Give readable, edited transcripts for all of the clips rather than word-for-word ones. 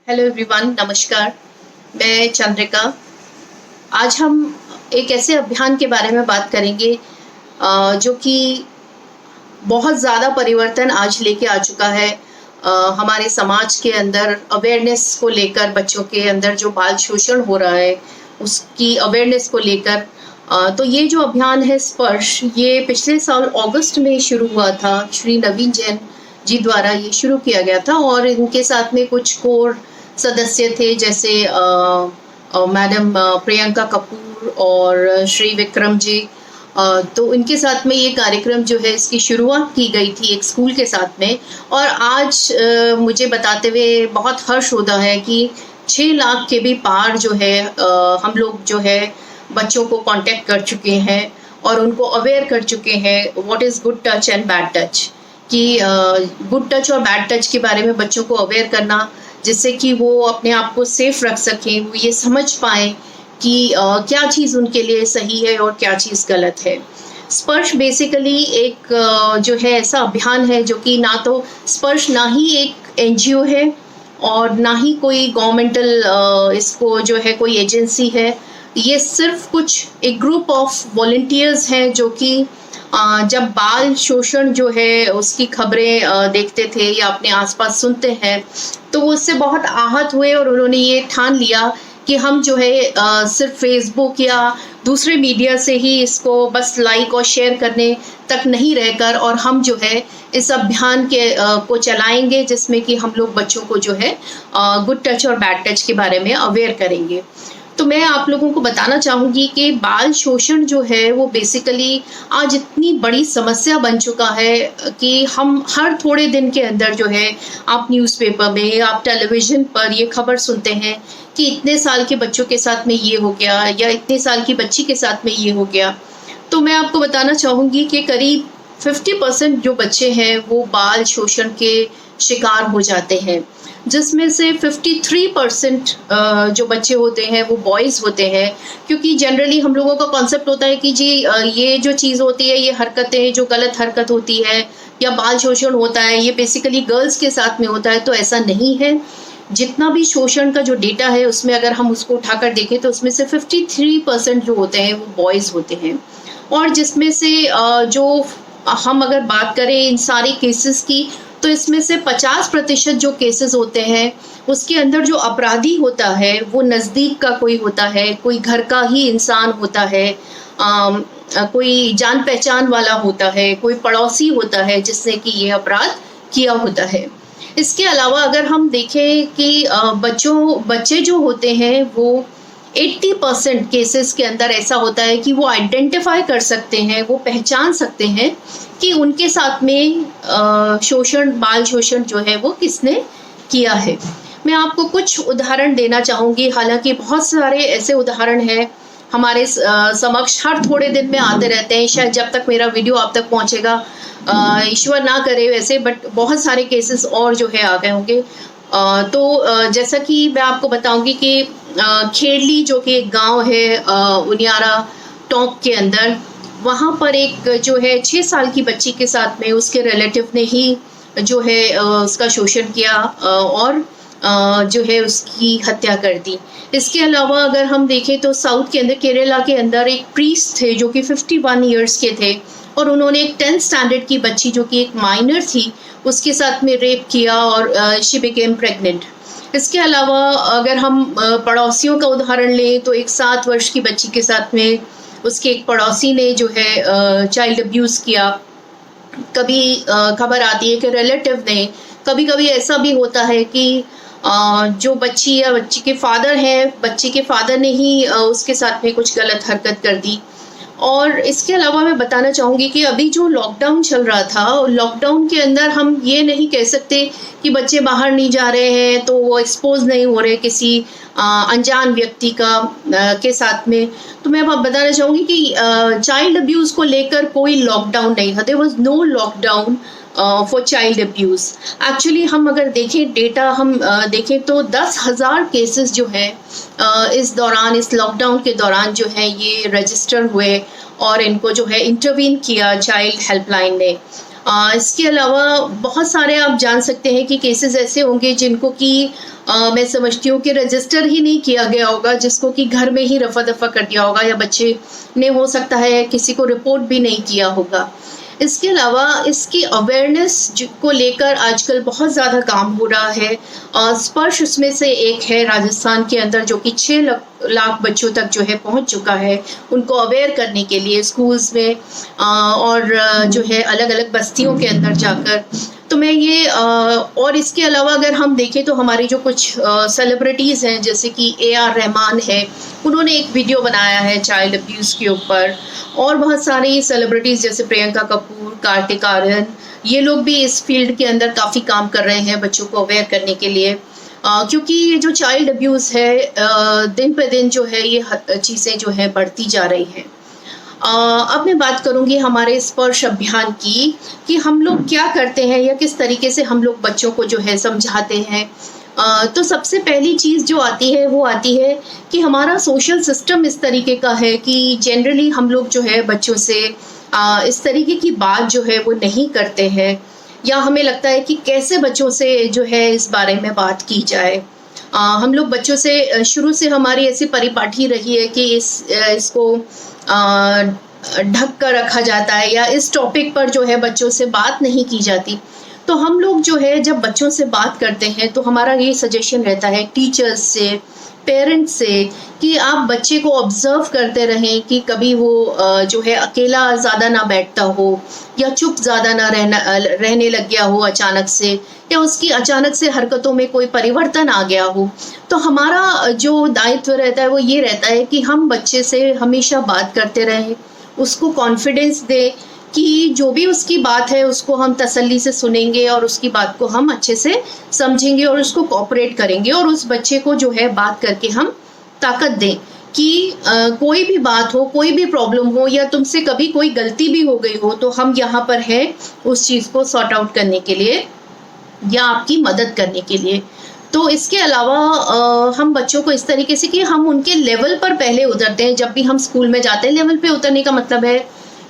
Hello everyone, नमस्कार। मैं चंद्रिका। आज हम एक ऐसे अभियान के बारे में बात करेंगे जो कि बहुत ज़्यादा परिवर्तन आज लेके आ चुका है। हमारे समाज के अंदर अवेयरनेस को लेकर, बच्चों के अंदर जो बाल शोषण हो रहा है उसकी अवेयरनेस को लेकर। तो ये जो अभियान है स्पर्श, ये पिछले साल अगस्त में शुरू हुआ था। श्री नवीन जैन जी द्वारा ये शुरू किया गया था और इनके साथ में कुछ कोर सदस्य थे, जैसे मैडम प्रियंका कपूर और श्री विक्रम जी। तो इनके साथ में ये कार्यक्रम जो है इसकी शुरुआत की गई थी एक स्कूल के साथ में। और आज मुझे बताते हुए बहुत हर्ष होता है कि 6 लाख के भी पार जो है हम लोग जो है बच्चों को कांटेक्ट कर चुके हैं और उनको अवेयर कर चुके हैं what is good touch and bad touch, कि गुड टच और बैड टच के बारे में बच्चों को अवेयर करना, जिससे कि वो अपने आप को सेफ रख सकें, वो ये समझ पाएँ कि क्या चीज़ उनके लिए सही है और क्या चीज़ गलत है। स्पर्श बेसिकली एक जो है ऐसा अभियान है जो कि ना तो स्पर्श ना ही एक एनजीओ है और ना ही कोई गवर्नमेंटल इसको जो है कोई एजेंसी है। ये सिर्फ कुछ एक ग्रुप ऑफ वॉलंटियर्स हैं जो कि जब बाल शोषण जो है उसकी खबरें देखते थे या अपने आसपास सुनते हैं तो वो उससे बहुत आहत हुए और उन्होंने ये ठान लिया कि हम जो है सिर्फ फेसबुक या दूसरे मीडिया से ही इसको बस लाइक और शेयर करने तक नहीं रहकर, और हम जो है इस अभियान के को चलाएंगे जिसमें कि हम लोग बच्चों को जो है गुड टच और बैड टच के बारे में अवेयर करेंगे। तो मैं आप लोगों को बताना चाहूँगी कि बाल शोषण जो है वो बेसिकली आज इतनी बड़ी समस्या बन चुका है कि हम हर थोड़े दिन के अंदर जो है आप न्यूज़पेपर में, आप टेलीविज़न पर ये खबर सुनते हैं कि इतने साल के बच्चों के साथ में ये हो गया या इतने साल की बच्ची के साथ में ये हो गया। तो मैं आपको बताना चाहूँगी कि करीब 50% जो बच्चे हैं वो बाल शोषण के शिकार हो जाते हैं, जिसमें से 53% जो बच्चे होते हैं वो बॉयज़ होते हैं। क्योंकि जनरली हम लोगों का कॉन्सेप्ट होता है कि जी ये जो चीज़ होती है, ये हरकतें जो गलत हरकत होती है या बाल शोषण होता है, ये बेसिकली गर्ल्स के साथ में होता है। तो ऐसा नहीं है। जितना भी शोषण का जो डेटा है उसमें अगर हम उसको उठाकर देखें तो उसमें से 53% जो होते हैं वो बॉयज़ होते हैं। और जिसमें से जो हम अगर बात करें इन सारे केसेस की, तो इसमें से 50% जो केसेस होते हैं उसके अंदर जो अपराधी होता है वो नज़दीक का कोई होता है, कोई घर का ही इंसान होता है, कोई जान पहचान वाला होता है, कोई पड़ोसी होता है जिसने कि ये अपराध किया होता है। इसके अलावा अगर हम देखें कि बच्चे जो होते हैं वो 80% केसेस के अंदर ऐसा होता है कि वो आइडेंटिफाई कर सकते हैं, वो पहचान सकते हैं कि उनके साथ में बाल शोषण जो है वो किसने किया है। मैं आपको कुछ उदाहरण देना चाहूँगी, हालांकि बहुत सारे ऐसे उदाहरण हैं हमारे समक्ष, हर थोड़े दिन में आते रहते हैं। शायद जब तक मेरा वीडियो आप तक पहुँचेगा, ईश्वर ना करे वैसे, बट बहुत सारे केसेस और जो है आ गए होंगे। तो जैसा कि मैं आपको बताऊंगी कि खेड़ली जो कि एक गांव है उनियारा टोंक के अंदर, वहाँ पर एक जो है 6 साल की बच्ची के साथ में उसके रिलेटिव ने ही जो है उसका शोषण किया और जो है उसकी हत्या कर दी। इसके अलावा अगर हम देखें तो साउथ के अंदर, केरला के अंदर एक प्रीस्ट थे जो कि 51 इयर्स के थे और उन्होंने एक 10th स्टैंडर्ड की बच्ची जो कि एक माइनर थी उसके साथ में रेप किया और शी बिकेम प्रेग्नेंट। इसके अलावा अगर हम पड़ोसियों का उदाहरण लें तो एक 7 वर्ष की बच्ची के साथ में उसके एक पड़ोसी ने जो है चाइल्ड अब्यूज़ किया। कभी खबर आती है कि रिलेटिव ने, कभी कभी ऐसा भी होता है कि जो बच्ची या बच्ची के फादर हैं, बच्ची के फादर ने ही उसके साथ में कुछ गलत हरकत कर दी। और इसके अलावा मैं बताना चाहूँगी कि अभी जो लॉकडाउन चल रहा था, लॉकडाउन के अंदर हम ये नहीं कह सकते कि बच्चे बाहर नहीं जा रहे हैं तो वो एक्सपोज नहीं हो रहे किसी अनजान व्यक्ति के साथ में। तो मैं अब बताना चाहूँगी कि चाइल्ड अब्यूज़ को लेकर कोई लॉकडाउन नहीं था। There was no lockdown for child abuse. Actually हम अगर देखें डेटा, हम देखें तो 10,000 केसेस जो है इस दौरान, इस लॉकडाउन के दौरान जो है ये रजिस्टर हुए और इनको जो है इंटरवीन किया चाइल्ड हेल्पलाइन ने। इसके अलावा बहुत सारे आप जान सकते हैं कि केसेस ऐसे होंगे जिनको कि मैं समझती हूँ कि रजिस्टर ही नहीं किया गया होगा, जिसको कि घर में ही रफा दफा कर दिया होगा, या बच्चे ने हो सकता है किसी को रिपोर्ट भी नहीं किया होगा। इसके अलावा इसकी अवेयरनेस को लेकर आजकल बहुत ज़्यादा काम हो रहा है। स्पर्श उसमें से एक है राजस्थान के अंदर, जो कि 6 लाख बच्चों तक जो है पहुंच चुका है, उनको अवेयर करने के लिए स्कूल्स में और जो है अलग अलग बस्तियों के अंदर जाकर। तो मैं ये और इसके अलावा अगर हम देखें तो हमारी जो कुछ सेलिब्रिटीज़ हैं, जैसे कि AR रहमान है, उन्होंने एक वीडियो बनाया है चाइल्ड अब्यूज़ के ऊपर, और बहुत सारी सेलिब्रिटीज़ जैसे प्रियंका कपूर, कार्तिक आर्यन, ये लोग भी इस फील्ड के अंदर काफ़ी काम कर रहे हैं बच्चों को अवेयर करने के लिए। क्योंकि ये जो चाइल्ड अब्यूज़ है दिन पे दिन जो है ये चीज़ें जो है बढ़ती जा रही हैं। अब मैं बात करूंगी हमारे स्पर्श अभियान की, कि हम लोग क्या करते हैं या किस तरीके से हम लोग बच्चों को जो है समझाते हैं। तो सबसे पहली चीज़ जो आती है वो आती है कि हमारा सोशल सिस्टम इस तरीके का है कि जनरली हम लोग जो है बच्चों से इस तरीके की बात जो है वो नहीं करते हैं, या हमें लगता है कि कैसे बच्चों से जो है इस बारे में बात की जाए। हम लोग बच्चों से शुरू से हमारी ऐसी परिपाटी रही है कि इसको ढक कर रखा जाता है, या इस टॉपिक पर जो है बच्चों से बात नहीं की जाती। तो हम लोग जो है जब बच्चों से बात करते हैं तो हमारा ये सजेशन रहता है टीचर्स से, पेरेंट्स से, कि आप बच्चे को ऑब्जर्व करते रहें कि कभी वो जो है अकेला ज़्यादा ना बैठता हो, या चुप ज़्यादा ना रहने लग गया हो अचानक से, या उसकी अचानक से हरकतों में कोई परिवर्तन आ गया हो। तो हमारा जो दायित्व रहता है वो ये रहता है कि हम बच्चे से हमेशा बात करते रहें, उसको कॉन्फिडेंस दें कि जो भी उसकी बात है उसको हम तसल्ली से सुनेंगे और उसकी बात को हम अच्छे से समझेंगे और उसको कोऑपरेट करेंगे, और उस बच्चे को जो है बात करके हम ताकत दें कि कोई भी बात हो, कोई भी प्रॉब्लम हो, या तुमसे कभी कोई गलती भी हो गई हो तो हम यहाँ पर हैं उस चीज़ को सॉर्ट आउट करने के लिए या आपकी मदद करने के लिए। तो इसके अलावा हम बच्चों को इस तरीके से कि हम उनके लेवल पर पहले उतरते हैं। जब भी हम स्कूल में जाते हैं, लेवल पे उतरने का मतलब है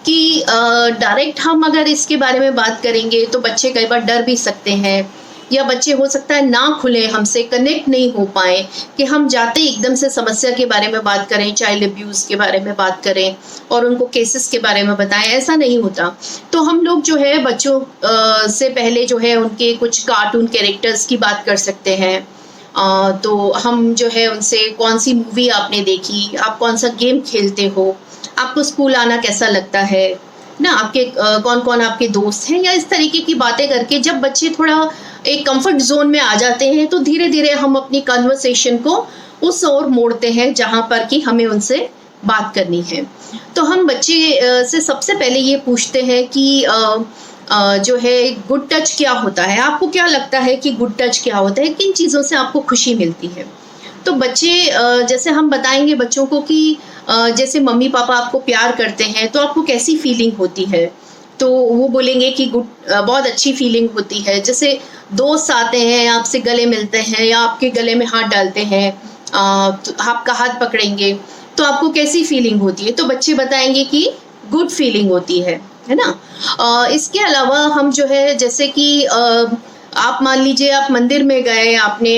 कि डायरेक्ट हम अगर इसके बारे में बात करेंगे तो बच्चे कई बार डर भी सकते हैं, या बच्चे हो सकता है ना खुले, हमसे कनेक्ट नहीं हो पाए, कि हम जाते एकदम से समस्या के बारे में बात करें, चाइल्ड अब्यूज़ के बारे में बात करें और उनको केसेस के बारे में बताएं, ऐसा नहीं होता। तो हम लोग जो है बच्चों से पहले जो है उनके कुछ कार्टून कैरेक्टर्स की बात कर सकते हैं। तो हम जो है उनसे कौन सी मूवी आपने देखी, आप कौन सा गेम खेलते हो, आपको स्कूल आना कैसा लगता है ना, आपके कौन कौन आपके दोस्त हैं, या इस तरीके की बातें करके जब बच्चे थोड़ा एक कंफर्ट जोन में आ जाते हैं तो धीरे धीरे हम अपनी कन्वर्सेशन को उस ओर मोड़ते हैं जहाँ पर कि हमें उनसे बात करनी है। तो हम बच्चे से सबसे पहले ये पूछते हैं कि जो है गुड टच क्या होता है, आपको क्या लगता है कि गुड टच क्या होता है, किन चीज़ों से आपको खुशी मिलती है। तो बच्चे जैसे हम बताएंगे बच्चों को कि जैसे मम्मी पापा आपको प्यार करते हैं तो आपको कैसी फीलिंग होती है, तो वो बोलेंगे कि बहुत अच्छी फीलिंग होती है। जैसे दोस्त आते हैं, आपसे गले मिलते हैं या आपके गले में हाथ डालते हैं, तो आपका हाथ पकड़ेंगे तो आपको कैसी फीलिंग होती है, तो बच्चे बताएंगे कि गुड फीलिंग होती है ना। इसके अलावा हम जो है जैसे कि आप मान लीजिए आप मंदिर में गए, आपने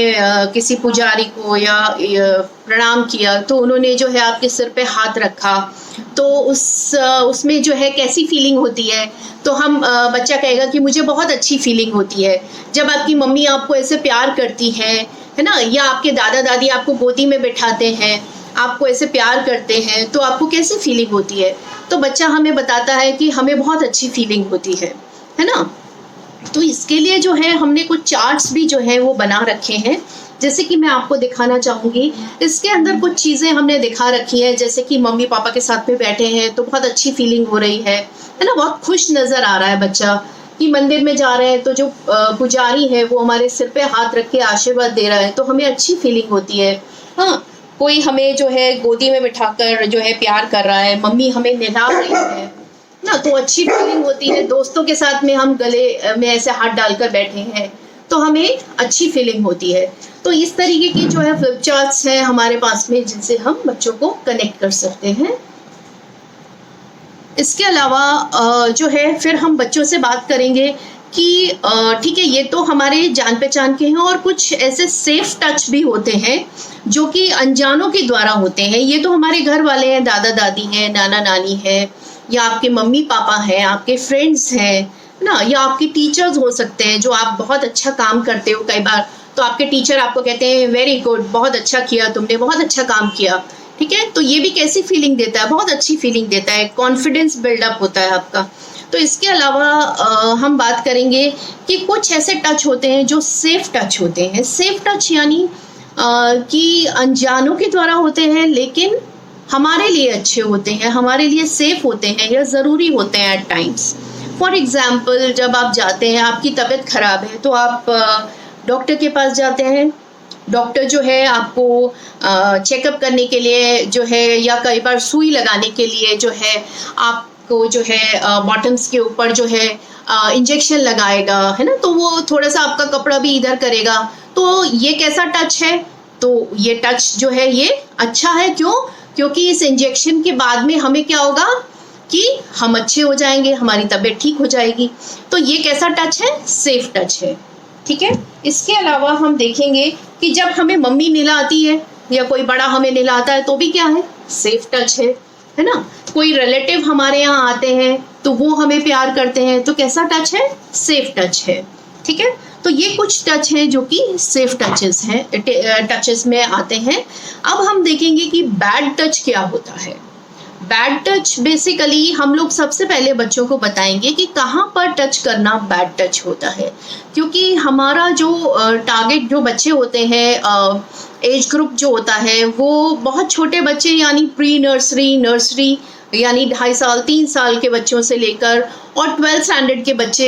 किसी पुजारी को या प्रणाम किया, तो उन्होंने जो है आपके सिर पे हाथ रखा, तो उसमें जो है कैसी फीलिंग होती है, तो हम बच्चा कहेगा कि मुझे बहुत अच्छी फीलिंग होती है। जब आपकी मम्मी आपको ऐसे प्यार करती है ना, या आपके दादा दादी आपको गोदी में बिठाते हैं, आपको ऐसे प्यार करते हैं, तो आपको कैसी फीलिंग होती है, तो बच्चा हमें बताता है कि हमें बहुत अच्छी फीलिंग होती है ना। तो इसके लिए जो है हमने कुछ चार्ट्स भी जो है वो बना रखे हैं, जैसे कि मैं आपको दिखाना चाहूँगी। इसके अंदर कुछ चीज़ें हमने दिखा रखी हैं, जैसे कि मम्मी पापा के साथ में बैठे हैं तो बहुत अच्छी फीलिंग हो रही है ना, बहुत खुश नज़र आ रहा है बच्चा कि मंदिर में जा रहे हैं तो जो पुजारी है वो हमारे सिर पे हाथ रख के आशीर्वाद दे रहा है, तो हमें अच्छी फीलिंग होती है। हाँ, कोई हमें जो है गोदी में बिठाकर जो है प्यार कर रहा है, मम्मी हमें नहला रही है ना, तो अच्छी फीलिंग होती है। दोस्तों के साथ में हम गले में ऐसे हाथ डालकर बैठे हैं तो हमें अच्छी फीलिंग होती है। तो इस तरीके की जो है फ्लिप चार्ट्स हैं हमारे पास में, जिनसे हम बच्चों को कनेक्ट कर सकते हैं। इसके अलावा जो है फिर हम बच्चों से बात करेंगे कि ठीक है, ये तो हमारे जान पहचान के हैं, और कुछ ऐसे सेफ टच भी होते हैं जो कि अनजानों के द्वारा होते हैं। ये तो हमारे घर वाले हैं, दादा दादी हैं, नाना नानी है, या आपके मम्मी पापा हैं, आपके फ्रेंड्स हैं ना, या आपके टीचर्स हो सकते हैं जो आप बहुत अच्छा काम करते हो। कई बार तो आपके टीचर आपको कहते हैं वेरी गुड, बहुत अच्छा किया तुमने, बहुत अच्छा काम किया, ठीक है। तो ये भी कैसी फीलिंग देता है, बहुत अच्छी फीलिंग देता है, कॉन्फिडेंस बिल्डअप होता है आपका। तो इसके अलावा हम बात करेंगे कि कुछ ऐसे टच होते हैं जो सेफ टच होते हैं। सेफ टच यानी कि अनजानों के द्वारा होते हैं, लेकिन हमारे लिए अच्छे होते हैं, हमारे लिए सेफ होते हैं या ज़रूरी होते हैं एट टाइम्स। फॉर एग्जाम्पल, जब आप जाते हैं, आपकी तबीयत खराब है, तो आप डॉक्टर के पास जाते हैं। डॉक्टर जो है आपको चेकअप करने के लिए जो है, या कई बार सुई लगाने के लिए जो है आपको जो है बॉटम्स के ऊपर जो है इंजेक्शन लगाएगा, है ना। तो वो थोड़ा सा आपका कपड़ा भी इधर करेगा। तो ये कैसा टच है? तो ये टच जो है ये अच्छा है। क्यों? क्योंकि इस इंजेक्शन के बाद में हमें क्या होगा कि हम अच्छे हो जाएंगे, हमारी तबीयत ठीक हो जाएगी। तो ये कैसा टच है? सेफ टच है, ठीक है। इसके अलावा हम देखेंगे कि जब हमें मम्मी नहलाती है या कोई बड़ा हमें नहलाता है तो भी क्या है? सेफ टच है ना। कोई रिलेटिव हमारे यहाँ आते हैं तो वो हमें प्यार करते हैं, तो कैसा टच है? सेफ टच है, ठीक है। तो ये कुछ टच हैं जो कि सेफ टचेस हैं, टचेस में आते हैं। अब हम देखेंगे कि बैड टच क्या होता है। बैड टच बेसिकली हम लोग सबसे पहले बच्चों को बताएंगे कि कहाँ पर टच करना बैड टच होता है, क्योंकि हमारा जो टारगेट जो बच्चे होते हैं, एज ग्रुप जो होता है वो बहुत छोटे बच्चे, यानी प्री नर्सरी, नर्सरी यानी 2.5 साल 3 साल के बच्चों से लेकर और 12th स्टैंडर्ड के बच्चे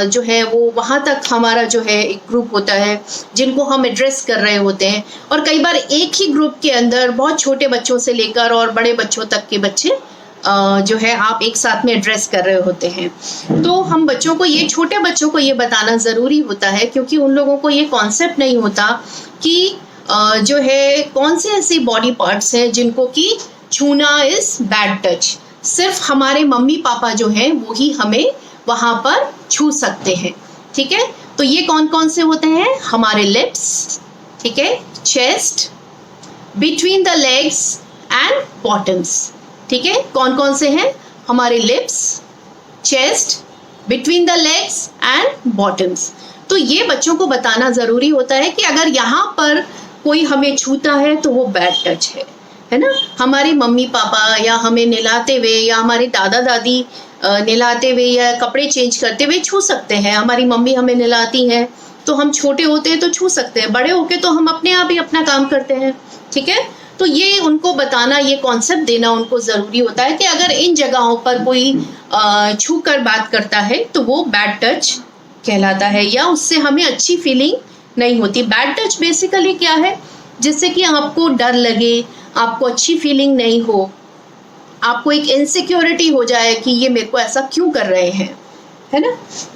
जो है वो वहाँ तक हमारा जो है एक ग्रुप होता है जिनको हम एड्रेस कर रहे होते हैं। और कई बार एक ही ग्रुप के अंदर बहुत छोटे बच्चों से लेकर और बड़े बच्चों तक के बच्चे जो है आप एक साथ में एड्रेस कर रहे होते हैं। तो हम बच्चों को, ये छोटे बच्चों को ये बताना ज़रूरी होता है, क्योंकि उन लोगों को ये कॉन्सेप्ट नहीं होता कि जो है कौन से ऐसे बॉडी पार्ट्स हैं जिनको कि छूना इज बैड टच। सिर्फ हमारे मम्मी पापा जो हैं वो ही हमें वहाँ पर छू सकते हैं, ठीक है। तो ये कौन कौन से होते हैं? हमारे लिप्स, ठीक है, chest, between the legs and bottoms, ठीक है। कौन कौन से हैं? हमारे lips, chest, between the legs and bottoms. तो ये बच्चों को बताना ज़रूरी होता है कि अगर यहाँ पर कोई हमें छूता है तो वो बैड टच है ना। हमारे मम्मी पापा या हमें नहलाते हुए या हमारे दादा दादी नहलाते हुए या कपड़े चेंज करते हुए छू सकते हैं। हमारी मम्मी हमें नहलाती हैं तो हम छोटे होते हैं तो छू सकते हैं, बड़े होके तो हम अपने आप ही अपना काम करते हैं, ठीक है। तो ये उनको बताना, ये कॉन्सेप्ट देना उनको ज़रूरी होता है कि अगर इन जगहों पर कोई छू कर बात करता है तो वो बैड टच कहलाता है, या उससे हमें अच्छी फीलिंग नहीं होती। बैड टच बेसिकली क्या है? जिससे कि आपको डर लगे, आपको अच्छी फीलिंग नहीं हो, आपको एक इनसिक्योरिटी हो जाए कि ये मेरे को ऐसा क्यों कर रहे हैं, है ना।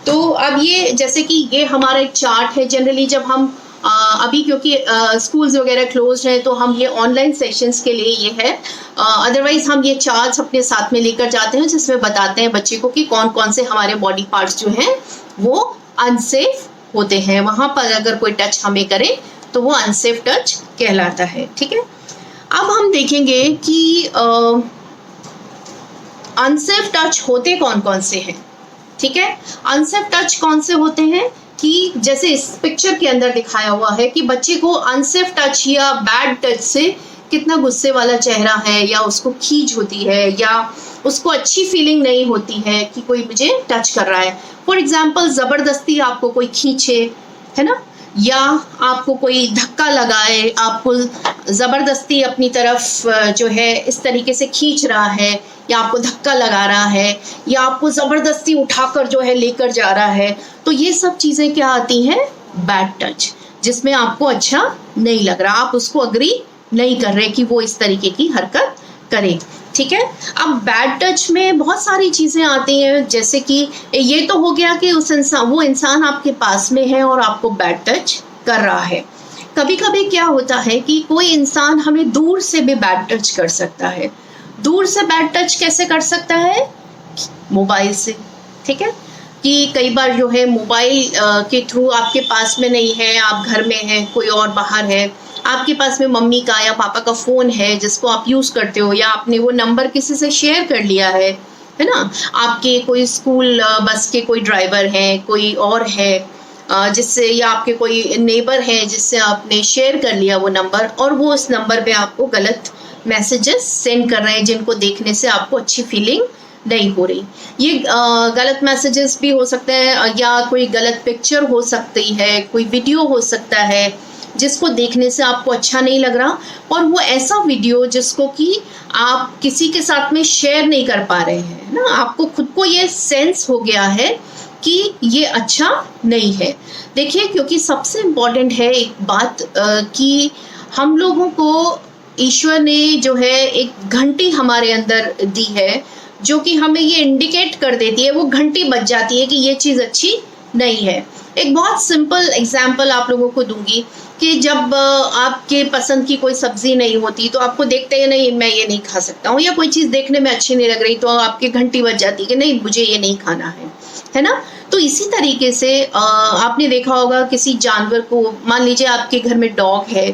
तो अब ये जैसे कि ये हमारा एक चार्ट है। जनरली जब हम अभी क्योंकि स्कूल्स वगैरह क्लोज हैं तो हम ये ऑनलाइन सेशंस के लिए ये है, अदरवाइज हम ये चार्ट्स अपने साथ में लेकर जाते हैं जिसमें बताते हैं बच्चे को कि कौन कौन से हमारे बॉडी पार्ट्स जो हैं वो अनसेफ होते हैं। वहाँ पर अगर कोई टच हमें करे तो वो अनसेफ टच कहलाता है, ठीक है। अब हम देखेंगे कि अनसेफ टच होते कौन कौन से हैं, ठीक है। अनसेफ टच कौन से होते हैं कि जैसे इस पिक्चर के अंदर दिखाया हुआ है कि बच्चे को अनसेफ टच या बैड टच से कितना गुस्से वाला चेहरा है, या उसको खींच होती है, या उसको अच्छी फीलिंग नहीं होती है कि कोई मुझे टच कर रहा है। फॉर एग्जाम्पल, ज़बरदस्ती आपको कोई खींचे, है ना, या आपको कोई धक्का लगाए, आपको ज़बरदस्ती अपनी तरफ जो है इस तरीके से खींच रहा है, या आपको धक्का लगा रहा है, या आपको ज़बरदस्ती उठाकर जो है लेकर जा रहा है, तो ये सब चीज़ें क्या आती हैं? बैड टच, जिसमें आपको अच्छा नहीं लग रहा, आप उसको अग्री नहीं कर रहे कि वो इस तरीके की हरकत करे, ठीक है। अब बैड टच में बहुत सारी चीज़ें आती हैं, जैसे कि ये तो हो गया कि वो इंसान आपके पास में है और आपको बैड टच कर रहा है। कभी कभी क्या होता है कि कोई इंसान हमें दूर से भी बैड टच कर सकता है। दूर से बैड टच कैसे कर सकता है? मोबाइल से, ठीक है। कि कई बार जो है मोबाइल के थ्रू आपके पास में नहीं है, आप घर में हैं, कोई और बाहर है, आपके पास में मम्मी का या पापा का फ़ोन है जिसको आप यूज़ करते हो, या आपने वो नंबर किसी से शेयर कर लिया है ना। आपके कोई स्कूल बस के कोई ड्राइवर हैं, कोई और है जिससे, या आपके कोई नेबर है जिससे आपने शेयर कर लिया वो नंबर, और वो उस नंबर पे आपको गलत मैसेजेस सेंड कर रहे हैं जिनको देखने से आपको अच्छी फीलिंग नहीं हो रही। ये गलत मैसेजेस भी हो सकते हैं, या कोई गलत पिक्चर हो सकती है, कोई वीडियो हो सकता है जिसको देखने से आपको अच्छा नहीं लग रहा, और वो ऐसा वीडियो जिसको कि आप किसी के साथ में शेयर नहीं कर पा रहे हैं ना, आपको खुद को ये सेंस हो गया है कि ये अच्छा नहीं है। देखिए, क्योंकि सबसे इम्पोर्टेंट है एक बात कि हम लोगों को ईश्वर ने जो है एक घंटी हमारे अंदर दी है जो कि हमें ये इंडिकेट कर देती है, वो घंटी बज जाती है कि ये चीज़ अच्छी नहीं है। एक बहुत सिंपल एग्जाम्पल आप लोगों को दूंगी कि जब आपके पसंद की कोई सब्जी नहीं होती तो आपको देखते हैं नहीं मैं ये नहीं खा सकता हूँ, या कोई चीज़ देखने में अच्छी नहीं लग रही तो आपकी घंटी बज जाती है कि नहीं मुझे ये नहीं खाना है ना। तो इसी तरीके से आपने देखा होगा किसी जानवर को, मान लीजिए आपके घर में डॉग है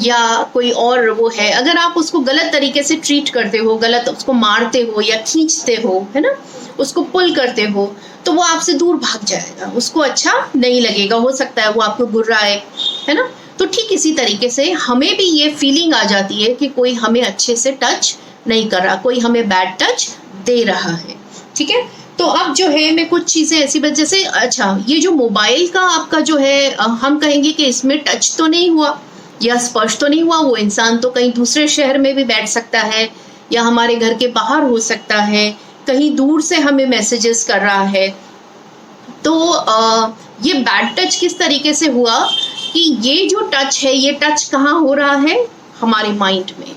या कोई और वो है, अगर आप उसको गलत तरीके से ट्रीट करते हो, गलत उसको मारते हो या खींचते हो, है ना, उसको पुल करते हो, तो वो आपसे दूर भाग जाएगा, उसको अच्छा नहीं लगेगा, हो सकता है वो आपको गुर्राए, है ना। तो ठीक इसी तरीके से हमें भी ये फीलिंग आ जाती है कि कोई हमें अच्छे से टच नहीं कर रहा, कोई हमें बैड टच दे रहा है, ठीक है। तो अब जो है मैं कुछ चीज़ें ऐसी बात, जैसे अच्छा ये जो मोबाइल का आपका जो है हम कहेंगे कि इसमें टच तो नहीं हुआ या स्पर्श तो नहीं हुआ, वो इंसान तो कहीं दूसरे शहर में भी बैठ सकता है या हमारे घर के बाहर हो सकता है, कहीं दूर से हमें मैसेजेस कर रहा है। तो ये बैड टच किस तरीके से हुआ कि ये जो टच है, ये टच कहाँ हो रहा है, हमारे माइंड में,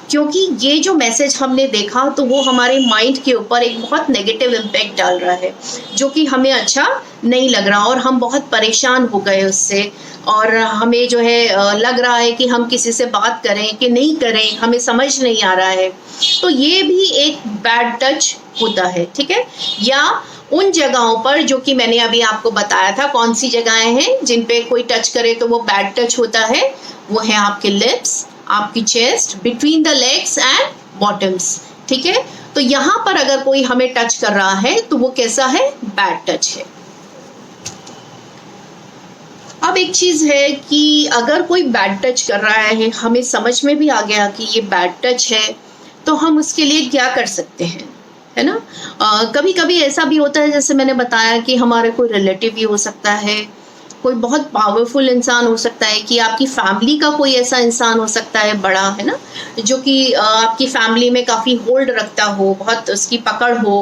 क्योंकि ये जो मैसेज हमने देखा तो वो हमारे माइंड के ऊपर एक बहुत नेगेटिव इम्पैक्ट डाल रहा है जो कि हमें अच्छा नहीं लग रहा, और हम बहुत परेशान हो गए उससे, और हमें जो है लग रहा है कि हम किसी से बात करें कि नहीं करें, हमें समझ नहीं आ रहा है। तो ये भी एक बैड टच होता है, ठीक है। या उन जगहों पर जो कि मैंने अभी आपको बताया था, कौन सी जगहें हैं जिन पे कोई टच करे तो वो बैड टच होता है, वो है आपके लिप्स, आपकी chest, between the legs and bottoms, ठीक है। तो यहाँ पर अगर कोई हमें टच कर रहा है तो वो कैसा है, बैड टच है। अब एक चीज है कि अगर कोई बैड टच कर रहा है, हमें समझ में भी आ गया कि ये बैड टच है, तो हम उसके लिए क्या कर सकते हैं, है ना। कभी कभी ऐसा भी होता है, जैसे मैंने बताया कि हमारे कोई रिलेटिव भी हो सकता है, कोई बहुत पावरफुल इंसान हो सकता है, कि आपकी फैमिली का कोई ऐसा इंसान हो सकता है बड़ा, है ना, जो कि आपकी फैमिली में काफ़ी होल्ड रखता हो, बहुत उसकी पकड़ हो,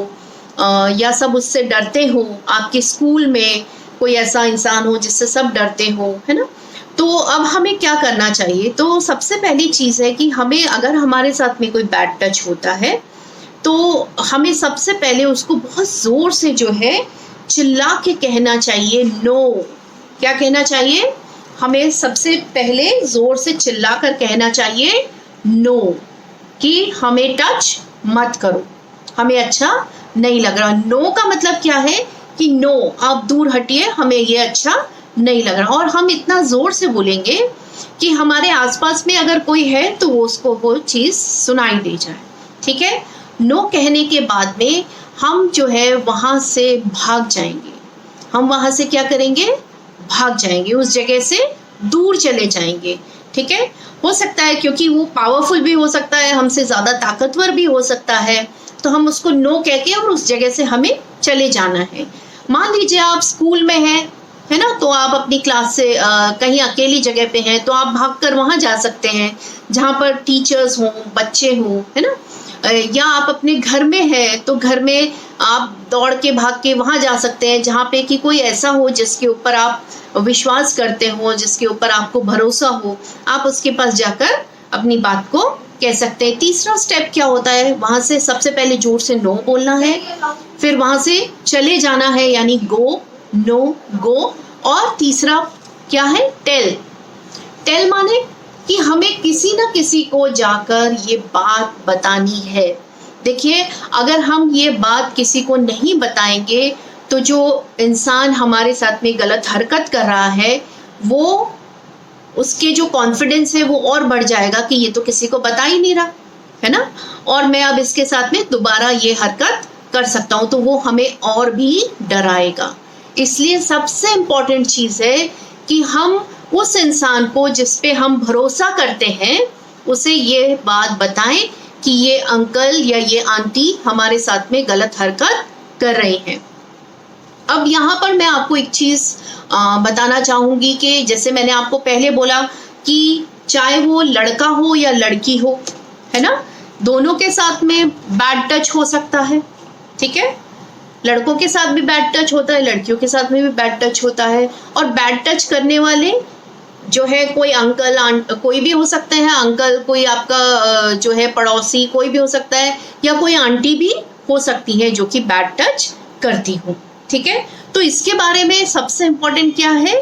या सब उससे डरते हो, आपके स्कूल में कोई ऐसा इंसान हो जिससे सब डरते हो, है ना। तो अब हमें क्या करना चाहिए, तो सबसे पहली चीज़ है कि हमें, अगर हमारे साथ में कोई बैड टच होता है तो हमें सबसे पहले उसको बहुत ज़ोर से जो है चिल्ला के कहना चाहिए नो। क्या कहना चाहिए, हमें सबसे पहले ज़ोर से चिल्ला कर कहना चाहिए नो, कि हमें टच मत करो, हमें अच्छा नहीं लग रहा। नो का मतलब क्या है कि नो, आप दूर हटिए, हमें ये अच्छा नहीं लग रहा। और हम इतना ज़ोर से बोलेंगे कि हमारे आसपास में अगर कोई है तो वो उसको वो चीज़ सुनाई दे जाए, ठीक है। नो कहने के बाद में हम जो है वहाँ से भाग जाएंगे, हम वहाँ से क्या करेंगे, भाग जाएंगे, उस जगह से दूर चले जाएंगे, ठीक है। हो सकता है क्योंकि वो पावरफुल भी हो सकता है, हमसे ज़्यादा ताकतवर भी हो सकता है, तो हम उसको नो कह के और उस जगह से हमें चले जाना है। मान लीजिए आप स्कूल में हैं, है ना, तो आप अपनी क्लास से कहीं अकेली जगह पे हैं, तो आप भागकर वहाँ जा सकते हैं जहाँ पर टीचर्स हों, बच्चे हों, है ना। या आप अपने घर में हैं तो घर में आप दौड़ के भाग के वहाँ जा सकते हैं जहाँ पे कि कोई ऐसा हो जिसके ऊपर आप विश्वास करते हो, जिसके ऊपर आपको भरोसा हो, आप उसके पास जाकर अपनी बात को कह सकते हैं। तीसरा स्टेप क्या होता है, वहाँ से सबसे पहले जोर से नो बोलना है, फिर वहाँ से चले जाना है, यानी गो, नो, गो। और तीसरा क्या है, टेल। टेल माने कि हमें किसी न किसी को जाकर ये बात बतानी है। देखिए, अगर हम ये बात किसी को नहीं बताएंगे तो जो इंसान हमारे साथ में गलत हरकत कर रहा है वो, उसके जो कॉन्फिडेंस है वो और बढ़ जाएगा कि ये तो किसी को बता ही नहीं रहा है ना, और मैं अब इसके साथ में दोबारा ये हरकत कर सकता हूँ, तो वो हमें और भी डराएगा। इसलिए सबसे इम्पोर्टेंट चीज़ है कि हम उस इंसान को जिस पे हम भरोसा करते हैं उसे ये बात बताएं कि ये अंकल या ये आंटी हमारे साथ में गलत हरकत कर रहे हैं। अब यहाँ पर मैं आपको एक चीज़ बताना चाहूँगी कि जैसे मैंने आपको पहले बोला कि चाहे वो लड़का हो या लड़की हो, है ना, दोनों के साथ में बैड टच हो सकता है। ठीक है, लड़कों के साथ भी बैड टच होता है, लड़कियों के साथ में भी बैड टच होता है। और बैड टच करने वाले जो है कोई अंकल कोई भी हो सकते हैं, अंकल कोई आपका जो है पड़ोसी कोई भी हो सकता है, या कोई आंटी भी हो सकती है जो कि बैड टच करती हो। ठीक है, तो इसके बारे में सबसे इम्पोर्टेंट क्या है,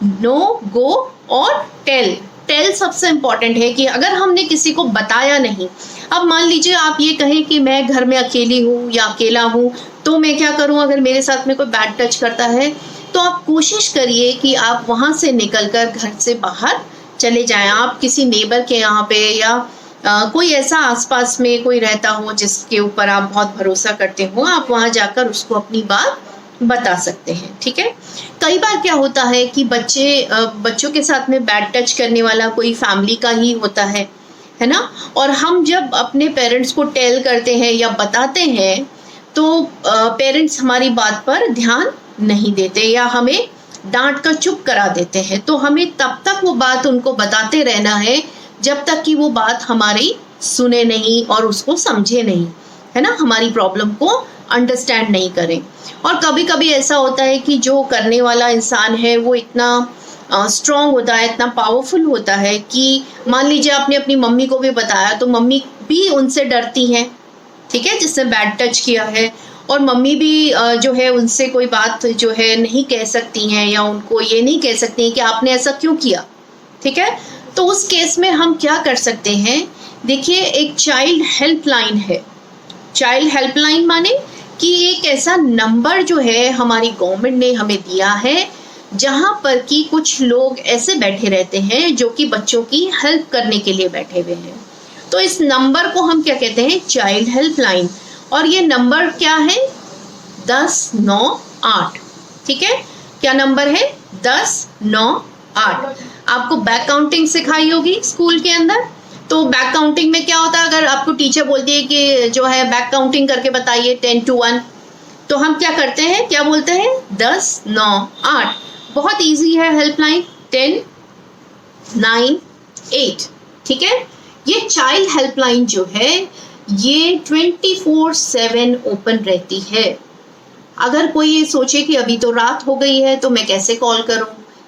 नो, गो और टेल सबसे इम्पोर्टेंट है कि अगर हमने किसी को बताया नहीं, अब मान लीजिए आप ये कहें कि मैं घर में अकेली हूँ या अकेला हूँ, तो मैं क्या करूँ अगर मेरे साथ में कोई बैड टच करता है, तो आप कोशिश करिए कि आप वहाँ से निकलकर घर से बाहर चले जाएं। आप किसी नेबर के यहाँ पे या कोई ऐसा आसपास में कोई रहता हो जिसके ऊपर आप बहुत भरोसा करते हो, आप वहाँ जाकर उसको अपनी बात बता सकते हैं। ठीक है, कई बार क्या होता है कि बच्चों के साथ में बैड टच करने वाला कोई फैमिली का ही होता है ना, और हम जब अपने पेरेंट्स को टेल करते हैं या बताते हैं तो पेरेंट्स हमारी बात पर ध्यान नहीं देते या हमें डांट कर चुप करा देते हैं। तो हमें तब तक वो बात उनको बताते रहना है जब तक कि वो बात हमारी सुने नहीं और उसको समझे नहीं, है ना, हमारी प्रॉब्लम को अंडरस्टैंड नहीं करें। और कभी कभी ऐसा होता है कि जो करने वाला इंसान है वो इतना स्ट्रॉन्ग होता है, इतना पावरफुल होता है कि मान लीजिए आपने अपनी मम्मी को भी बताया तो मम्मी भी उनसे डरती हैं, ठीक है, जिसने बैड टच किया है, और मम्मी भी जो है उनसे कोई बात जो है नहीं कह सकती हैं या उनको ये नहीं कह सकती हैं कि आपने ऐसा क्यों किया। ठीक है, तो उस केस में हम क्या कर सकते हैं, देखिए एक चाइल्ड हेल्पलाइन है। चाइल्ड हेल्पलाइन माने कि एक ऐसा नंबर जो है हमारी गवर्नमेंट ने हमें दिया है जहाँ पर कि कुछ लोग ऐसे बैठे रहते हैं जो कि बच्चों की हेल्प करने के लिए बैठे हुए हैं। तो इस नंबर को हम क्या कहते हैं, चाइल्ड हेल्पलाइन। और ये नंबर क्या है, 1098। ठीक है, क्या नंबर है, 1098। आपको बैक काउंटिंग सिखाई होगी स्कूल के अंदर। तो बैक काउंटिंग में क्या होता है, अगर आपको टीचर बोलती है कि जो है बैक काउंटिंग करके बताइए 10 to 1, तो हम क्या करते हैं, क्या बोलते हैं, 10 9 8। बहुत इजी है हेल्पलाइन, 10 9 8। ठीक है, ये चाइल्ड हेल्पलाइन जो है ये 24/7 ओपन रहती है। अगर कोई ये सोचे कि अभी तो रात हो गई है तो मैं कैसे कॉल करूं,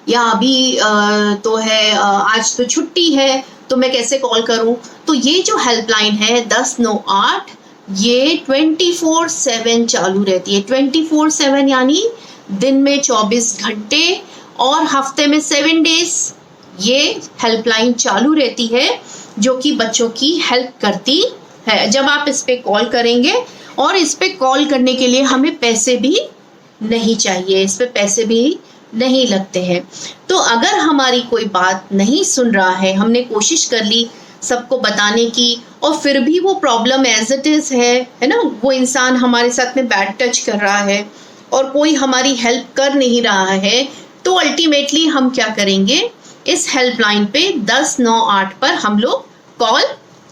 या अभी तो है आज तो छुट्टी है तो मैं कैसे कॉल करूं, तो ये जो हेल्पलाइन है 1098 ये 24/7 चालू रहती है। 24/7 यानी दिन में 24 घंटे और हफ्ते में 7 डेज ये हेल्पलाइन चालू रहती है जो कि बच्चों की हेल्प करती है। जब आप इस पे कॉल करेंगे, और इस पे कॉल करने के लिए हमें पैसे भी नहीं चाहिए, इस पे पैसे भी नहीं लगते हैं। तो अगर हमारी कोई बात नहीं सुन रहा है, हमने कोशिश कर ली सबको बताने की और फिर भी वो प्रॉब्लम एज इट इज़ है ना, वो इंसान हमारे साथ में बैड टच कर रहा है और कोई हमारी हेल्प कर नहीं रहा है, तो अल्टीमेटली हम क्या करेंगे, इस हेल्पलाइन पे 1098 पर हम लोग कॉल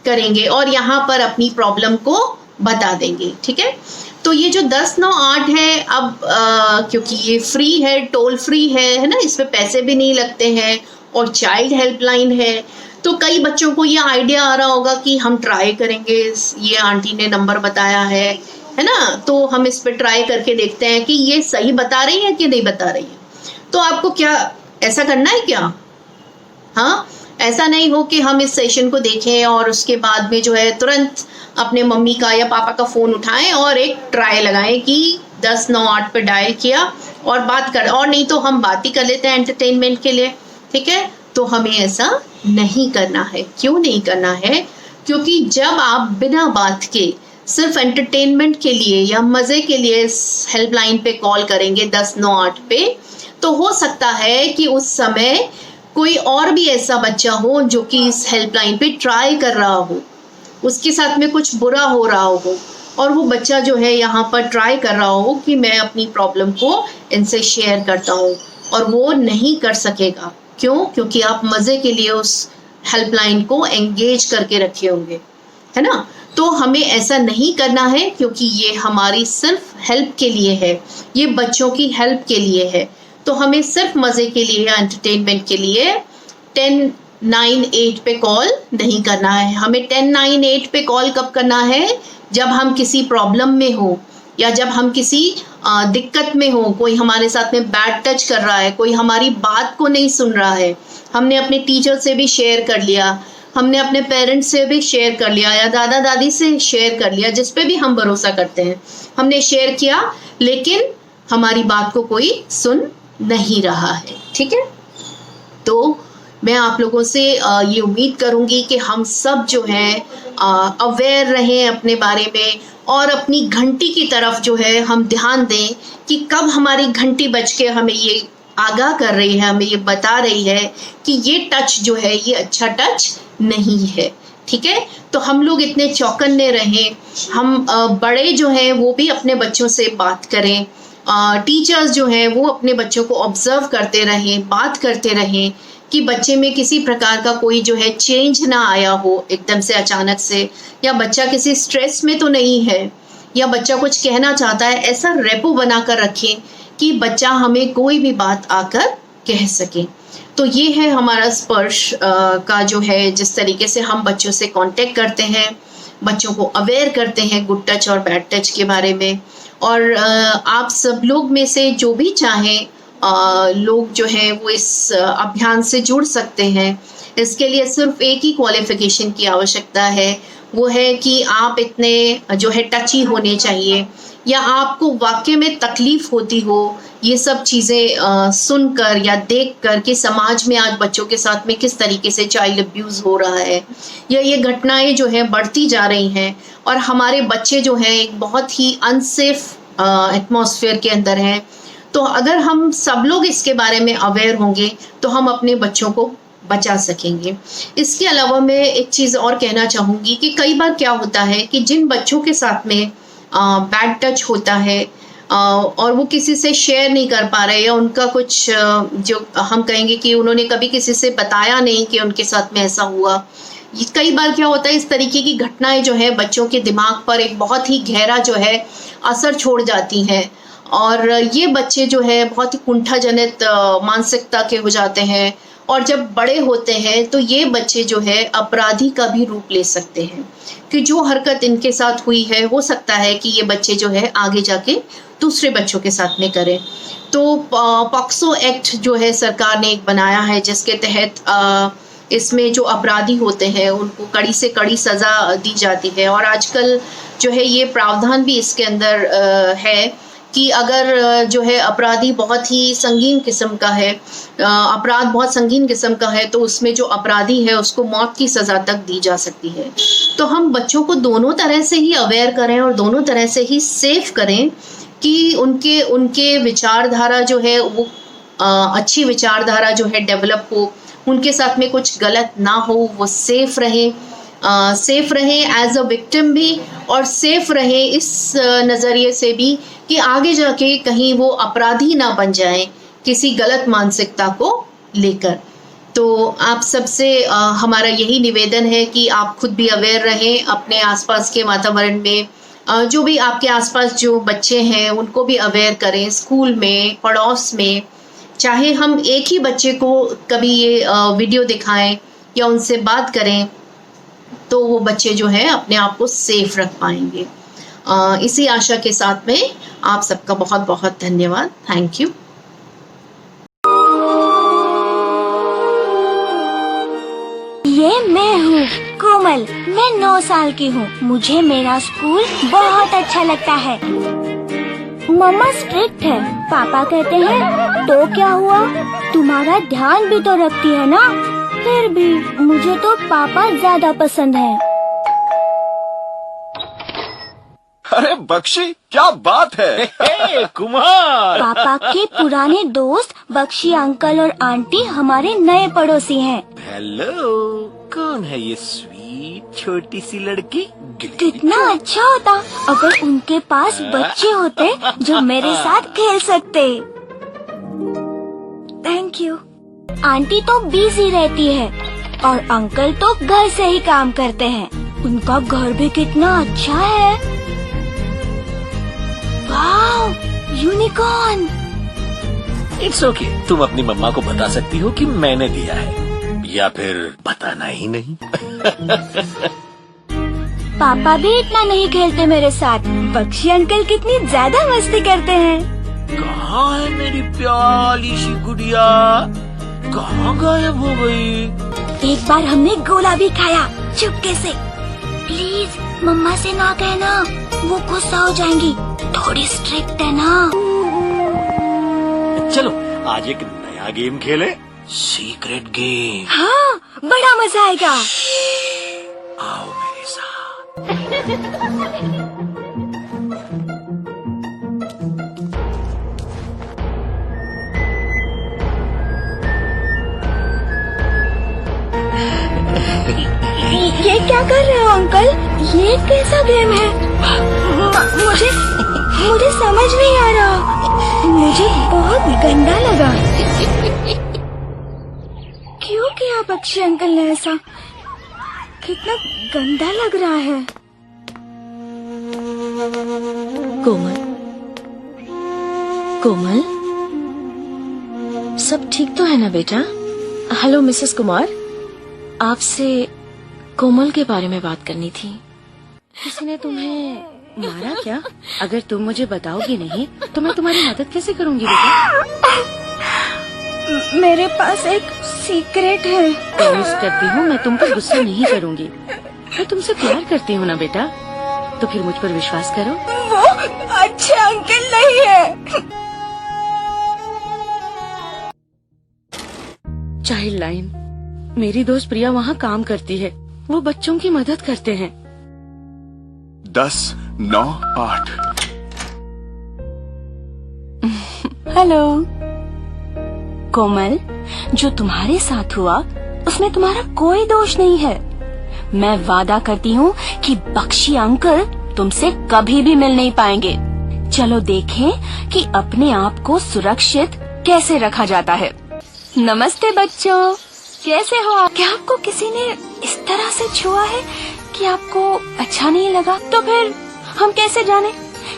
करेंगे और यहाँ पर अपनी प्रॉब्लम को बता देंगे। ठीक है, तो ये जो 1098 है, अब क्योंकि ये फ्री है, टोल फ्री है ना, इस पे पैसे भी नहीं लगते हैं और चाइल्ड हेल्पलाइन है, तो कई बच्चों को ये आइडिया आ रहा होगा कि हम ट्राई करेंगे, ये आंटी ने नंबर बताया है ना, तो हम इस पे ट्राई करके देखते हैं कि ये सही बता रही है कि नहीं बता रही है। तो आपको क्या ऐसा करना है क्या, हाँ, ऐसा नहीं हो कि हम इस सेशन को देखें और उसके बाद में जो है तुरंत अपने मम्मी का या पापा का फ़ोन उठाएं और एक ट्राई लगाएं कि 1098 पे डायल किया और बात कर, और नहीं तो हम बात ही कर लेते हैं एंटरटेनमेंट के लिए। ठीक है, तो हमें ऐसा नहीं करना है। क्यों नहीं करना है, क्योंकि जब आप बिना बात के सिर्फ एंटरटेनमेंट के लिए या मज़े के लिए इस हेल्पलाइन पे कॉल करेंगे 1098 पे, तो हो सकता है कि उस समय कोई और भी ऐसा बच्चा हो जो कि इस हेल्पलाइन पे ट्राई कर रहा हो, उसके साथ में कुछ बुरा हो रहा हो, और वो बच्चा जो है यहाँ पर ट्राई कर रहा हो कि मैं अपनी प्रॉब्लम को इनसे शेयर करता हूँ, और वो नहीं कर सकेगा। क्यों? क्योंकि आप मज़े के लिए उस हेल्पलाइन को एंगेज करके रखे होंगे, है ना। तो हमें ऐसा नहीं करना है, क्योंकि ये हमारी सिर्फ हेल्प के लिए है, ये बच्चों की हेल्प के लिए है। तो हमें सिर्फ मज़े के लिए या एंटरटेनमेंट के लिए 1098 पे कॉल नहीं करना है। हमें 1098 पे कॉल कब करना है? जब हम किसी प्रॉब्लम में हो, या जब हम किसी दिक्कत में हो, कोई हमारे साथ में बैड टच कर रहा है, कोई हमारी बात को नहीं सुन रहा है, हमने अपने टीचर से भी शेयर कर लिया, हमने अपने पेरेंट्स से भी शेयर कर लिया, या दादा दादी से शेयर कर लिया, जिस पे भी हम भरोसा करते हैं, हमने शेयर किया, लेकिन हमारी बात को कोई सुन नहीं रहा है। ठीक है, तो मैं आप लोगों से ये उम्मीद करूंगी कि हम सब जो है अवेयर रहें अपने बारे में, और अपनी घंटी की तरफ जो है हम ध्यान दें कि कब हमारी घंटी बज के हमें ये आगाह कर रही है, हमें ये बता रही है कि ये टच जो है ये अच्छा टच नहीं है। ठीक है, तो हम लोग इतने चौकन्ने रहें, हम बड़े जो हैं वो भी अपने बच्चों से बात करें, टीचर्स जो हैं वो अपने बच्चों को ऑब्जर्व करते रहें, बात करते रहें कि बच्चे में किसी प्रकार का कोई जो है चेंज ना आया हो एकदम से अचानक से, या बच्चा किसी स्ट्रेस में तो नहीं है, या बच्चा कुछ कहना चाहता है। ऐसा रेपो बनाकर रखें कि बच्चा हमें कोई भी बात आकर कह सके। तो ये है हमारा स्पर्श का जो है, जिस तरीके से हम बच्चों से कांटेक्ट करते हैं, बच्चों को अवेयर करते हैं गुड टच और बैड टच के बारे में। और आप सब लोग में से जो भी चाहें लोग जो हैं वो इस अभियान से जुड़ सकते हैं। इसके लिए सिर्फ एक ही क्वालिफिकेशन की आवश्यकता है, वो है कि आप इतने जो है टची होने चाहिए, या आपको वाकई में तकलीफ होती हो ये सब चीज़ें सुनकर या देखकर कि समाज में आज बच्चों के साथ में किस तरीके से चाइल्ड अब्यूज़ हो रहा है, या ये घटनाएं जो है बढ़ती जा रही हैं, और हमारे बच्चे जो हैं एक बहुत ही अनसेफ एटमॉस्फेयर के अंदर हैं। तो अगर हम सब लोग इसके बारे में अवेयर होंगे तो हम अपने बच्चों को बचा सकेंगे। इसके अलावा मैं एक चीज़ और कहना चाहूँगी कि कई बार क्या होता है कि जिन बच्चों के साथ में बैड टच होता है और वो किसी से शेयर नहीं कर पा रहे, या उनका कुछ जो हम कहेंगे कि उन्होंने कभी किसी से बताया नहीं कि उनके साथ में ऐसा हुआ। कई बार क्या होता है, इस तरीके की घटनाएं जो है बच्चों के दिमाग पर एक बहुत ही गहरा जो है असर छोड़ जाती हैं, और ये बच्चे जो है बहुत ही कुंठाजनित मानसिकता के हो जाते हैं, और जब बड़े होते हैं तो ये बच्चे जो है अपराधी का भी रूप ले सकते हैं कि जो हरकत इनके साथ हुई है हो सकता है कि ये बच्चे जो है आगे जाके दूसरे बच्चों के साथ में करें। तो पॉक्सो एक्ट जो है सरकार ने एक बनाया है, जिसके तहत इसमें जो अपराधी होते हैं उनको कड़ी से कड़ी सज़ा दी जाती है। और आजकल जो है ये प्रावधान भी इसके अंदर है कि अगर जो है अपराधी बहुत ही संगीन किस्म का है, अपराध बहुत संगीन किस्म का है, तो उसमें जो अपराधी है उसको मौत की सज़ा तक दी जा सकती है। तो हम बच्चों को दोनों तरह से ही अवेयर करें और दोनों तरह से ही सेफ करें कि उनके विचारधारा जो है वो अच्छी विचारधारा जो है डेवलप हो, उनके साथ में कुछ गलत ना हो, वो सेफ रहें एज अ विक्टिम भी, और सेफ रहें इस नज़रिए से भी कि आगे जाके कहीं वो अपराधी ना बन जाएं किसी गलत मानसिकता को लेकर। तो आप सबसे हमारा यही निवेदन है कि आप खुद भी अवेयर रहें, अपने आसपास के वातावरण में जो भी आपके आसपास जो बच्चे हैं उनको भी अवेयर करें, स्कूल में, पड़ोस में। चाहे हम एक ही बच्चे को कभी ये वीडियो दिखाएं या उनसे बात करें, तो वो बच्चे जो है अपने आप को सेफ रख पाएंगे। इसी आशा के साथ में आप सबका बहुत बहुत धन्यवाद। Thank you. ये मैं हूँ कोमल, मैं 9 साल की हूँ। मुझे मेरा स्कूल बहुत अच्छा लगता है। मम्मा स्ट्रिक्ट है, पापा कहते हैं तो क्या हुआ, तुम्हारा ध्यान भी तो रखती है ना। फिर भी मुझे तो पापा ज्यादा पसंद है। अरे बख्शी, क्या बात है। कुमार। पापा के पुराने दोस्त बख्शी अंकल और आंटी हमारे नए पड़ोसी हैं। हेलो, कौन है ये स्वीट छोटी सी लड़की? कितना अच्छा होता अगर उनके पास बच्चे होते जो मेरे साथ खेल सकते। Thank you. आंटी तो बिजी रहती है और अंकल तो घर से ही काम करते हैं। उनका घर भी कितना अच्छा है। वाव, यूनिकॉर्न। इट्स ओके, तुम अपनी मम्मा को बता सकती हो कि मैंने दिया है, या फिर बताना ही नहीं। पापा भी इतना नहीं खेलते मेरे साथ। बख्शी अंकल कितनी ज्यादा मस्ती करते हैं। कहाँ है मेरी प्यारी सी गुड़िया? कहाँ गायब हो गई? एक बार हमने गोला भी खाया चुपके से। प्लीज मम्मा से ना कहना, वो गुस्सा हो जाएंगी। थोड़ी स्ट्रिक्ट है ना। चलो आज एक नया गेम खेले, सीक्रेट गेम। हाँ, बड़ा मजा आएगा। आओ मेरे साथ। ये क्या कर रहे हो अंकल? ये कैसा गेम है? मुझे समझ नहीं आ रहा। मुझे बहुत गंदा लगा। क्यों किया बख्शी अंकल ने ऐसा? कितना गंदा लग रहा है। कोमल, कोमल, सब ठीक तो है ना बेटा? हेलो मिसेस कुमार, आपसे कोमल के बारे में बात करनी थी। किसी ने तुम्हें मारा क्या? अगर तुम मुझे बताओगी नहीं तो मैं तुम्हारी मदद कैसे करूंगी बेटा? मेरे पास एक सीक्रेट है। प्रॉमिस करती हूँ मैं तुम पर गुस्सा नहीं करूंगी। मैं तुमसे प्यार करती हूँ ना बेटा, तो फिर मुझ पर विश्वास करो। वो अच्छे अंकल नहीं है। चाइल्ड लाइन, मेरी दोस्त प्रिया वहाँ काम करती है। वो बच्चों की मदद करते हैं। 10, 9, 8। हेलो कोमल, जो तुम्हारे साथ हुआ उसमें तुम्हारा कोई दोष नहीं है। मैं वादा करती हूँ कि बख्शी अंकल तुमसे कभी भी मिल नहीं पाएंगे। चलो देखें कि अपने आप को सुरक्षित कैसे रखा जाता है। नमस्ते बच्चों, कैसे हो आप? क्या आपको किसी ने इस तरह से छुआ है कि आपको अच्छा नहीं लगा? तो फिर हम कैसे जाने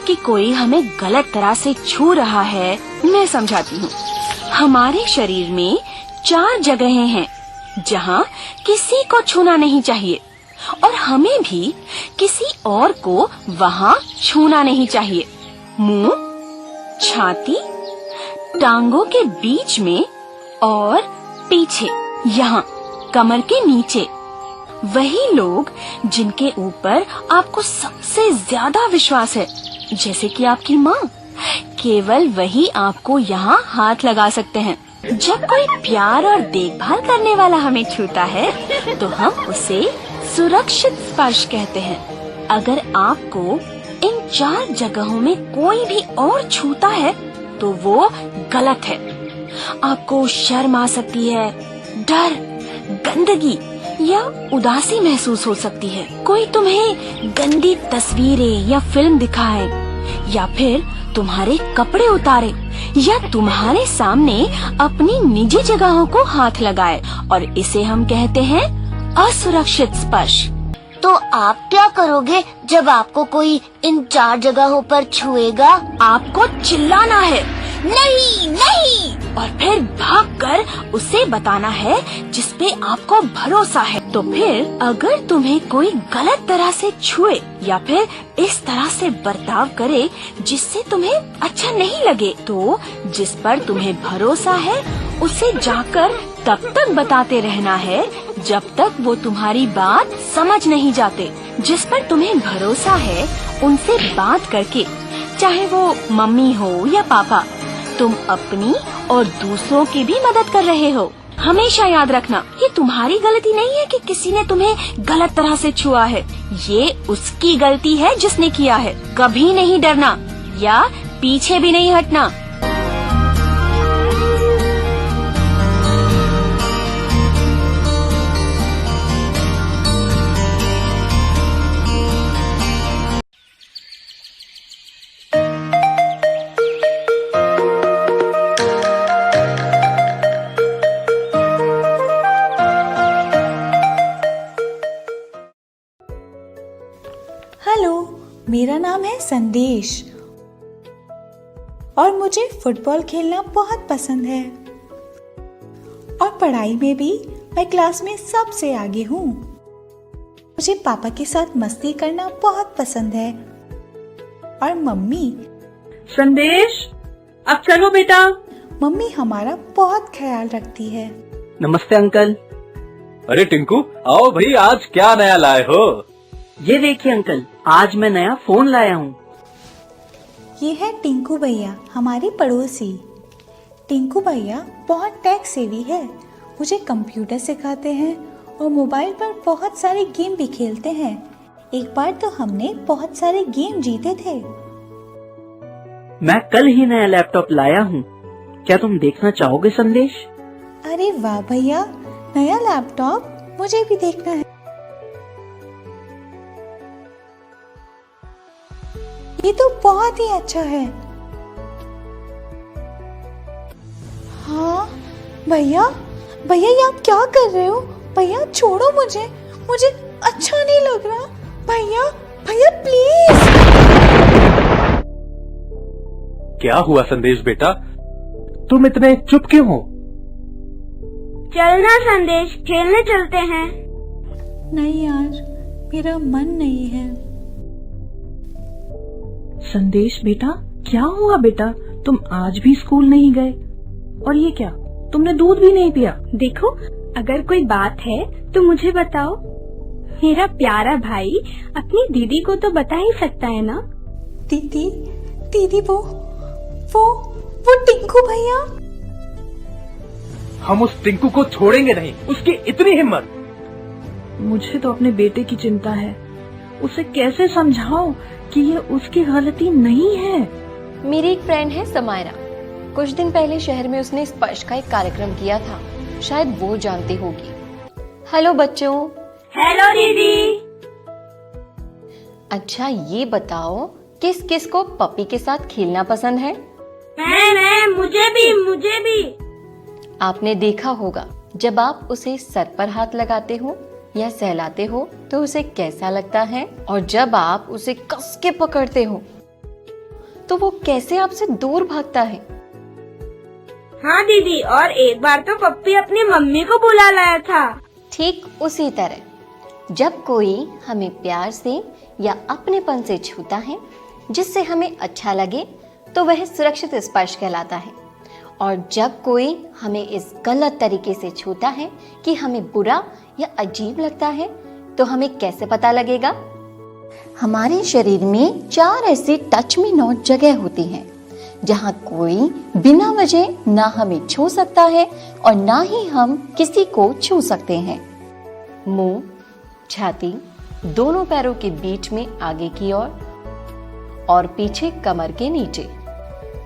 कि कोई हमें गलत तरह से छू रहा है? मैं समझाती हूँ। हमारे शरीर में 4 जगहें हैं जहाँ किसी को छूना नहीं चाहिए और हमें भी किसी और को वहाँ छूना नहीं चाहिए। मुंह, छाती, टांगों के बीच में और पीछे, यहाँ कमर के नीचे। वही लोग जिनके ऊपर आपको सबसे ज्यादा विश्वास है, जैसे कि आपकी माँ, केवल वही आपको यहाँ हाथ लगा सकते हैं। जब कोई प्यार और देखभाल करने वाला हमें छूता है तो हम उसे सुरक्षित स्पर्श कहते हैं। अगर आपको इन 4 जगहों में कोई भी और छूता है तो वो गलत है। आपको शर्म आ सकती है, डर, गंदगी या उदासी महसूस हो सकती है। कोई तुम्हें गंदी तस्वीरें या फिल्म दिखाए या फिर तुम्हारे कपड़े उतारे या तुम्हारे सामने अपनी निजी जगहों को हाथ लगाए, और इसे हम कहते हैं असुरक्षित स्पर्श। तो आप क्या करोगे जब आपको कोई इन 4 जगहों पर छुएगा? आपको चिल्लाना है, नहीं नहीं, और फिर भागकर उसे बताना है जिसपे आपको भरोसा है। तो फिर अगर तुम्हें कोई गलत तरह से छुए या फिर इस तरह से बर्ताव करे जिससे तुम्हें अच्छा नहीं लगे, तो जिस पर तुम्हें भरोसा है उसे जाकर तब तक बताते रहना है जब तक वो तुम्हारी बात समझ नहीं जाते। जिस पर तुम्हें भरोसा है उनसे बात करके, चाहे वो मम्मी हो या पापा, तुम अपनी और दूसरों की भी मदद कर रहे हो। हमेशा याद रखना, ये तुम्हारी गलती नहीं है कि किसी ने तुम्हें गलत तरह से छुआ है। ये उसकी गलती है जिसने किया है। कभी नहीं डरना या पीछे भी नहीं हटना। हेलो, मेरा नाम है संदेश और मुझे फुटबॉल खेलना बहुत पसंद है और पढ़ाई में भी मैं क्लास में सबसे आगे हूँ। मुझे पापा के साथ मस्ती करना बहुत पसंद है और मम्मी। संदेश, अब चलो बेटा। मम्मी हमारा बहुत ख्याल रखती है। नमस्ते अंकल। अरे टिंकू, आओ भाई, आज क्या नया लाए हो? ये देखिए अंकल, आज मैं नया फोन लाया हूँ। ये है टिंकू भैया, हमारे पड़ोसी। टिंकू भैया बहुत टेक सेवी है। मुझे कंप्यूटर सिखाते हैं और मोबाइल पर बहुत सारे गेम भी खेलते हैं। एक बार तो हमने बहुत सारे गेम जीते थे। मैं कल ही नया लैपटॉप लाया हूँ, क्या तुम देखना चाहोगे संदेश? अरे वाह भैया, नया लैपटॉप, मुझे भी देखना है। ये तो बहुत ही अच्छा है। हाँ भैया, भैया ये आप क्या कर रहे हो? भैया छोड़ो मुझे, मुझे अच्छा नहीं लग रहा। भैया, भैया प्लीज। क्या हुआ संदेश बेटा, तुम इतने चुप क्यों हो? चलना संदेश, खेलने चलते हैं। नहीं यार, मेरा मन नहीं है। संदेश बेटा, क्या हुआ बेटा? तुम आज भी स्कूल नहीं गए और ये क्या, तुमने दूध भी नहीं पिया? देखो, अगर कोई बात है तो मुझे बताओ। मेरा प्यारा भाई अपनी दीदी को तो बता ही सकता है ना। दीदी, दीदी वो टिंकू भैया। हम उस टिंकू को छोड़ेंगे नहीं, उसकी इतनी हिम्मत। मुझे तो अपने बेटे की चिंता है। उसे कैसे समझाऊं कि ये उसकी गलती नहीं है। मेरी एक फ्रेंड है समायरा, कुछ दिन पहले शहर में उसने स्पर्श का एक कार्यक्रम किया था, शायद वो जानती होगी। हेलो बच्चों। हेलो दीदी। अच्छा ये बताओ, किस किस को पपी के साथ खेलना पसंद है? मैं, मुझे भी। आपने देखा होगा, जब आप उसे सर पर हाथ लगाते हो या सहलाते हो तो उसे कैसा लगता है, और जब आप उसे कस के पकड़ते हो तो वो कैसे आपसे दूर भागता है। हाँ दीदी, और एक बार तो पप्पी अपनी मम्मी को बुला लाया था। ठीक उसी तरह जब कोई हमें प्यार से या अपनेपन से छूता है जिससे हमें अच्छा लगे तो वह सुरक्षित स्पर्श कहलाता है, और जब कोई हमें इस गलत तरीके से छूता है कि हमें बुरा या अजीब लगता है तो हमें कैसे पता लगेगा? हमारे शरीर में 4 ऐसी टच मी नॉट जगह होती हैं जहां कोई बिना वजह ना हमें छू सकता है और ना ही हम किसी को छू सकते हैं। मुंह, छाती, दोनों पैरों के बीच में आगे की ओर और पीछे कमर के नीचे,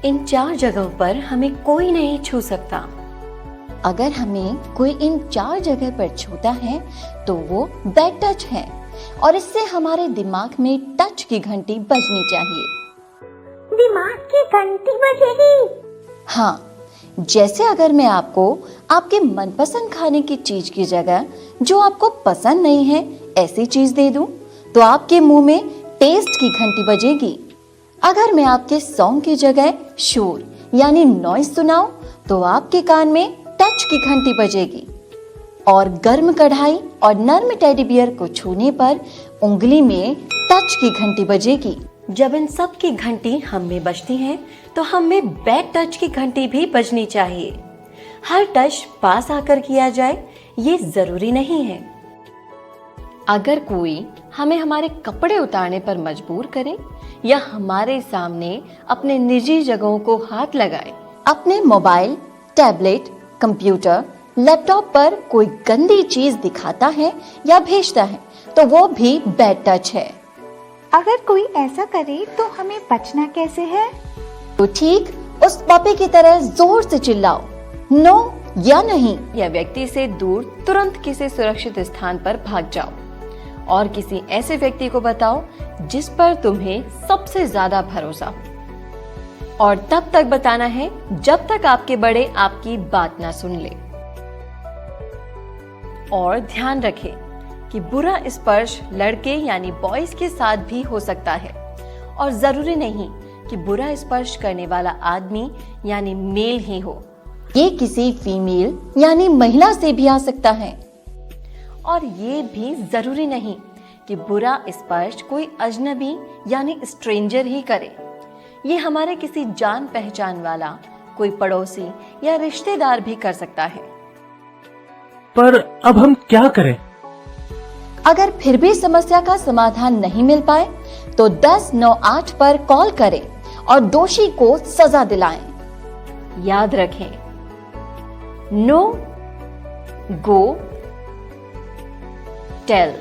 इन 4 जगहों पर हमें कोई नहीं छू सकता। अगर हमें कोई इन 4 जगह पर छूता है तो वो बैड टच है और इससे हमारे दिमाग में टच की घंटी बजनी चाहिए। दिमाग की घंटी बजेगी? हाँ, जैसे अगर मैं आपको आपके मनपसंद खाने की चीज की जगह जो आपको पसंद नहीं है ऐसी चीज दे दूं तो आपके मुंह में टेस्ट की घंटी बजेगी। अगर मैं आपके सॉन्ग की जगह शोर यानी नॉइज सुनाऊं तो आपके कान में टच की घंटी बजेगी। और गर्म कढ़ाई और नर्म टेडी बियर को छूने पर उंगली में टच की घंटी बजेगी। जब इन सब की घंटी हम में बजती है तो हम में बैड टच की घंटी भी बजनी चाहिए। हर टच पास आकर किया जाए ये जरूरी नहीं है। अगर कोई हमें हमारे कपड़े उतारने पर मजबूर करे या हमारे सामने अपने निजी जगहों को हाथ लगाए, अपने मोबाइल, टैबलेट, कंप्यूटर, लैपटॉप पर कोई गंदी चीज दिखाता है या भेजता है तो वो भी बैड टच है। अगर कोई ऐसा करे तो हमें बचना कैसे है? तो ठीक उस पपी की तरह जोर से चिल्लाओ, नो या नहीं, या व्यक्ति से दूर तुरंत किसी सुरक्षित स्थान पर भाग जाओ और किसी ऐसे व्यक्ति को बताओ जिस पर तुम्हें सबसे ज्यादा भरोसा हो। और तब तक बताना है जब तक आपके बड़े आपकी बात ना सुन ले। और ध्यान रखें कि बुरा स्पर्श लड़के यानी बॉयज के साथ भी हो सकता है और जरूरी नहीं कि बुरा स्पर्श करने वाला आदमी यानी मेल ही हो, ये किसी फीमेल यानी महिला से भी आ सकता है। और ये भी जरूरी नहीं कि बुरा स्पर्श कोई अजनबी यानी स्ट्रेंजर ही करे, ये हमारे किसी जान पहचान वाला कोई पड़ोसी या रिश्तेदार भी कर सकता है। पर अब हम क्या करें? अगर फिर भी समस्या का समाधान नहीं मिल पाए तो 1098 पर कॉल करें और दोषी को सजा दिलाएं। याद रखें, नो गो टेल।